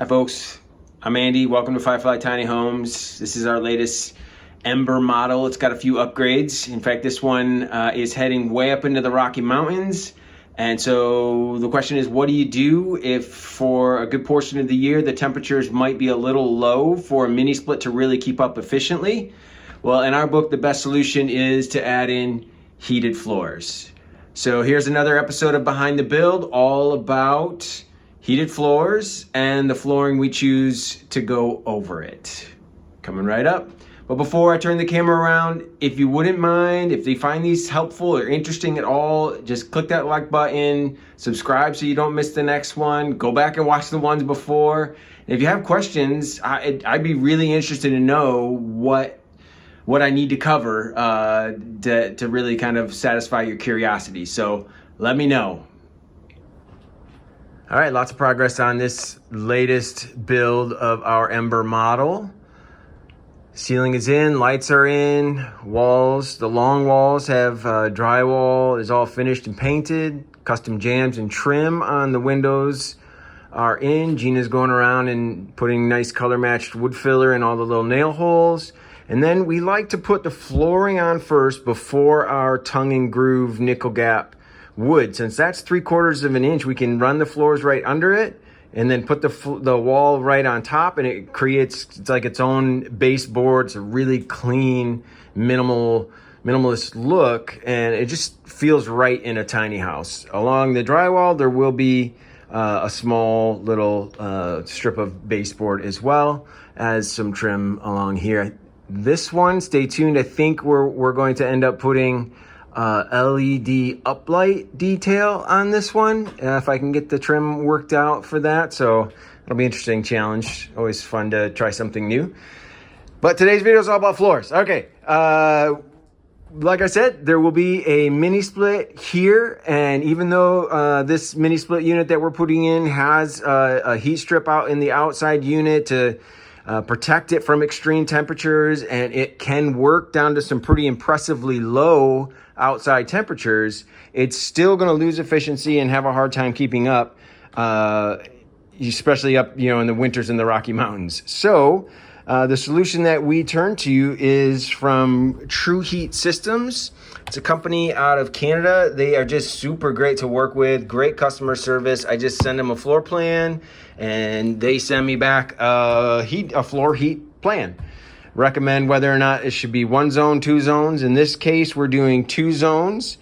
Hi folks, I'm Andy. Welcome to Firefly Tiny Homes. This is our latest Ember model. It's got a few upgrades. In fact, this one is heading way up into the Rocky Mountains. And so the question is, what do you do if for a good portion of the year the temperatures might be a little low for a mini split to really keep up efficiently? Well, in our book, the best solution is to add in heated floors. So here's another episode of Behind the Build, all about heated floors and the flooring we choose to go over it. Coming right up. But before I turn the camera around, if you wouldn't mind, if you find these helpful or interesting at all, just click that like button, subscribe so you don't miss the next one, go back and watch the ones before. And if you have questions, I'd be really interested to know what I need to cover to really kind of satisfy your curiosity. So let me know. All right, lots of progress on this latest build of our Ember model. Ceiling is in, lights are in, walls, the long walls have drywall is all finished and painted. Custom jambs and trim on the windows are in. Gina's going around and putting nice color matched wood filler in all the little nail holes. And then we like to put the flooring on first before our tongue and groove nickel gap wood. Since that's 3/4 of an inch, we can run the floors right under it and then put the wall right on top, and it creates, it's like its own baseboard. It's a really clean, minimalist look, and it just feels right in a tiny house. Along the drywall, there will be a small little strip of baseboard as well as some trim along here. This one, stay tuned. I think we're going to end up putting LED uplight detail on this one, if I can get the trim worked out for that. So it'll be an interesting challenge. Always fun to try something new. But today's video is all about floors. Okay, like I said, there will be a mini split here, and even though this mini split unit that we're putting in has a heat strip out in the outside unit to protect it from extreme temperatures, and it can work down to some pretty impressively low outside temperatures, it's still going to lose efficiency and have a hard time keeping up, especially up, in the winters in the Rocky Mountains. So the solution that we turn to is from True Heat Systems. It's a company out of Canada. They are just super great to work with, great customer service. I just send them a floor plan and they send me back a floor heat plan. Recommend whether or not it should be 1 zone, 2 zones. In this case, we're doing 2 zones,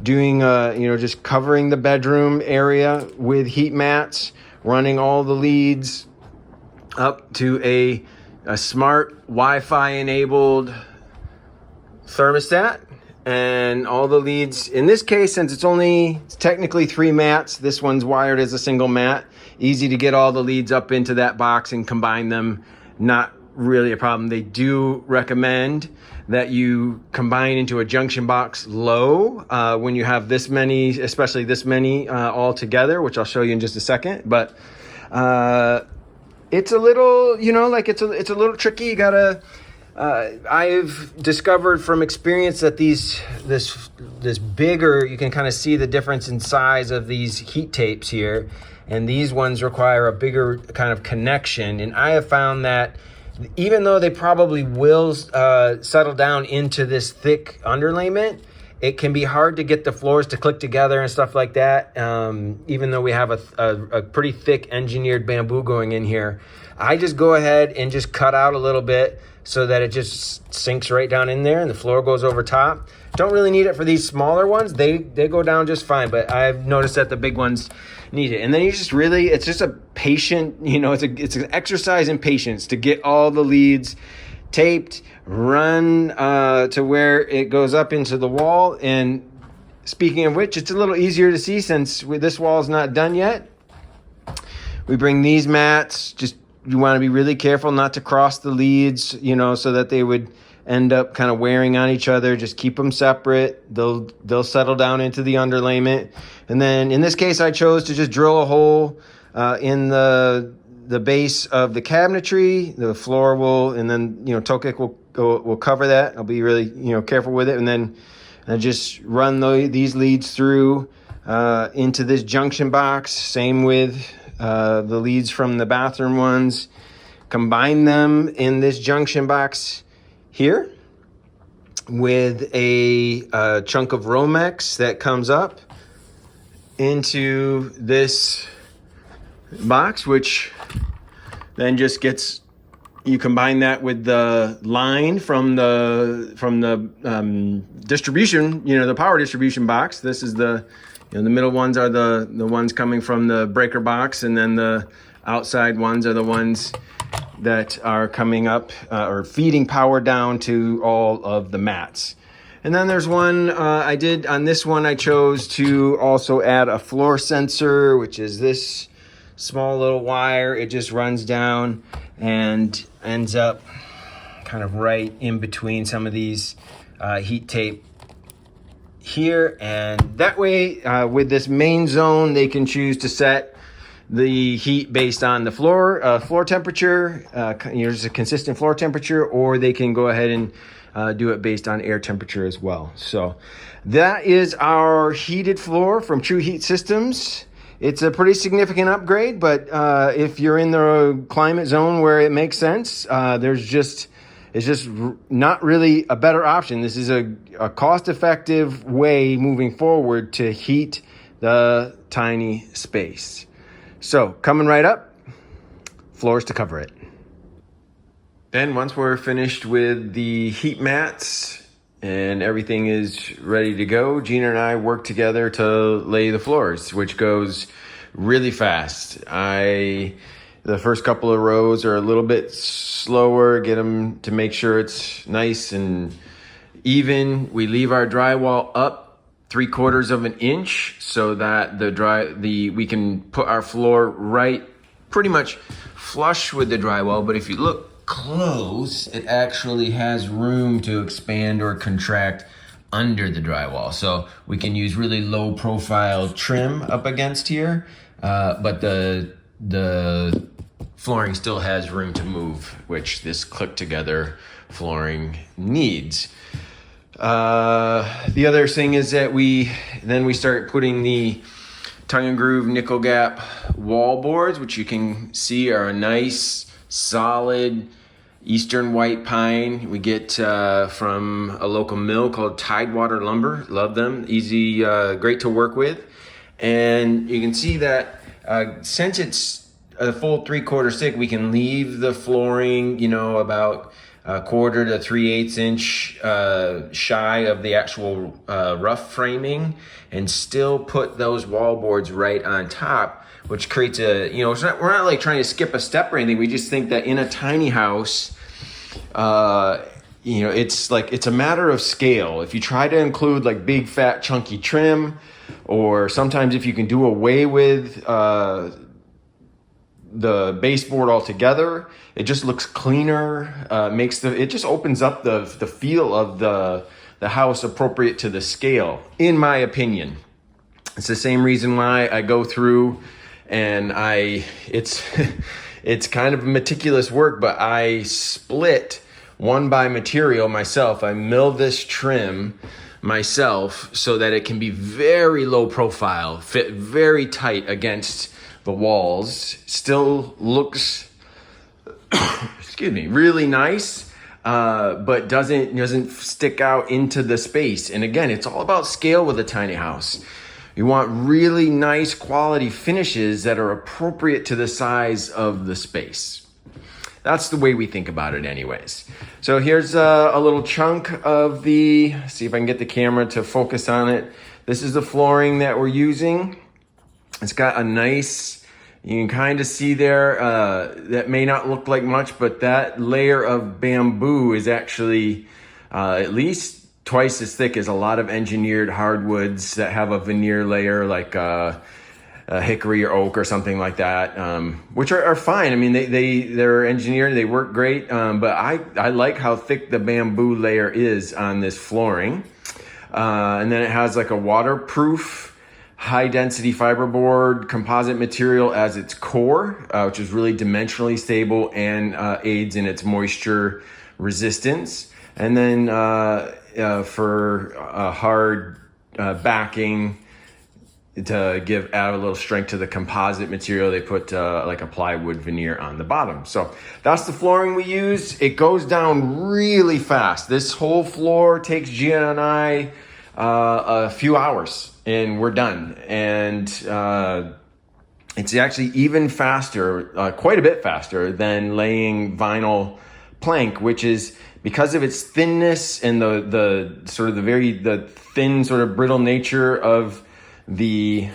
doing just covering the bedroom area with heat mats, running all the leads up to a smart Wi-Fi enabled thermostat, and all the leads in this case, since it's technically 3 mats, this one's wired as a single mat. Easy to get all the leads up into that box and combine them. Not really a problem. They do recommend that you combine into a junction box low when you have this many, especially this many all together, which I'll show you in just a second. But it's a little, it's a little tricky. You gotta. I've discovered from experience that this bigger, you can kind of see the difference in size of these heat tapes here, and these ones require a bigger kind of connection. And I have found that even though they probably will settle down into this thick underlayment, it can be hard to get the floors to click together and stuff like that. Even though we have a pretty thick engineered bamboo going in here, I just go ahead and just cut out a little bit so that it just sinks right down in there and the floor goes over top. Don't really need it for these smaller ones. They go down just fine, but I've noticed that the big ones need it. And then it's just a patient, it's an exercise in patience to get all the leads taped, run to where it goes up into the wall. And speaking of which, it's a little easier to see since this wall is not done yet. We bring these mats, you want to be really careful not to cross the leads, so that they would end up kind of wearing on each other. Just keep them separate. They'll settle down into the underlayment. And then in this case, I chose to just drill a hole in the base of the cabinetry. The floor will, and then Tokik will cover that. I'll be really careful with it, and then I just run these leads through into this junction box. Same with the leads from the bathroom ones, combine them in this junction box here with a chunk of Romex that comes up into this box, which then just gets, you combine that with the line from the distribution, the power distribution box. This is the middle ones are the ones coming from the breaker box, and then the outside ones are the ones that are coming up or feeding power down to all of the mats. And then there's one I did on this one. I chose to also add a floor sensor, which is this small little wire. It just runs down and ends up kind of right in between some of these heat tape here. And that way, with this main zone, they can choose to set the heat based on the floor temperature, there's a consistent floor temperature, or they can go ahead and do it based on air temperature as well. So that is our heated floor from True Heat Systems. It's a pretty significant upgrade, but if you're in the climate zone where it makes sense, it's just not really a better option. This is a cost-effective way moving forward to heat the tiny space. So coming right up, floors to cover it. Then once we're finished with the heat mats and everything is ready to go, Gina and I work together to lay the floors, which goes really fast. The first couple of rows are a little bit slower, get them to make sure it's nice and even. We leave our drywall up 3/4 of an inch so that we can put our floor right pretty much flush with the drywall. But if you look close, it actually has room to expand or contract under the drywall. So we can use really low profile trim up against here, but the flooring still has room to move, which this click together flooring needs. The other thing is that we start putting the tongue and groove nickel gap wall boards, which you can see are a nice solid eastern white pine. We get from a local mill called Tidewater Lumber. Love them. Easy, great to work with. And you can see that since it's a full 3/4 stick, we can leave the flooring, about 1/4 to 3/8 inch shy of the actual rough framing, and still put those wall boards right on top, which creates we're not like trying to skip a step or anything. We just think that in a tiny house, it's a matter of scale. If you try to include like big fat chunky trim, or sometimes if you can do away with the baseboard altogether, it just looks cleaner. It just opens up the feel of the house appropriate to the scale, in my opinion. It's the same reason why I go through and it's kind of meticulous work, but I split one by material myself. I mill this trim myself so that it can be very low profile, fit very tight against the walls, still looks really nice, but doesn't stick out into the space. And again, it's all about scale with a tiny house. You want really nice quality finishes that are appropriate to the size of the space. That's the way we think about it anyways. So here's a little chunk of see if I can get the camera to focus on it. This is the flooring that we're using. It's got a nice, you can kind of see there, that may not look like much, but that layer of bamboo is actually at least twice as thick as a lot of engineered hardwoods that have a veneer layer like a hickory or oak or something like that, which are fine. I mean, they're engineered, they work great, but I like how thick the bamboo layer is on this flooring. And then it has like a waterproof high density fiberboard composite material as its core, which is really dimensionally stable and aids in its moisture resistance. And then for hard backing, to add a little strength to the composite material. They put like a plywood veneer on the bottom. So that's the flooring we use. It goes down really fast. This whole floor takes Gia and I a few hours and we're done. And it's actually even faster, quite a bit faster than laying vinyl plank, which is because of its thinness and the sort of the thin sort of brittle nature of the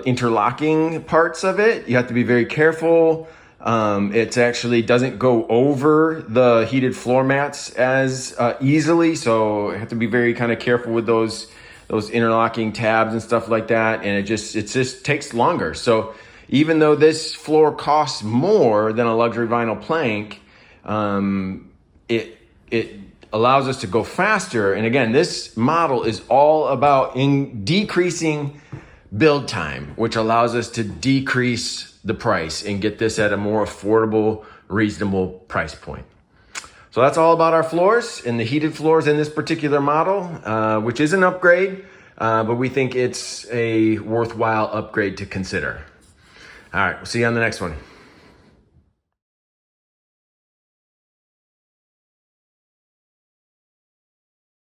interlocking parts of it. You have to be very careful. It actually doesn't go over the heated floor mats as easily, so you have to be very kind of careful with those interlocking tabs and stuff like that, and it just takes longer. So even though this floor costs more than a luxury vinyl plank, it allows us to go faster. And again, this model is all about decreasing build time, which allows us to decrease the price and get this at a more affordable, reasonable price point. So that's all about our floors and the heated floors in this particular model, which is an upgrade, but we think it's a worthwhile upgrade to consider. All right, we'll see you on the next one.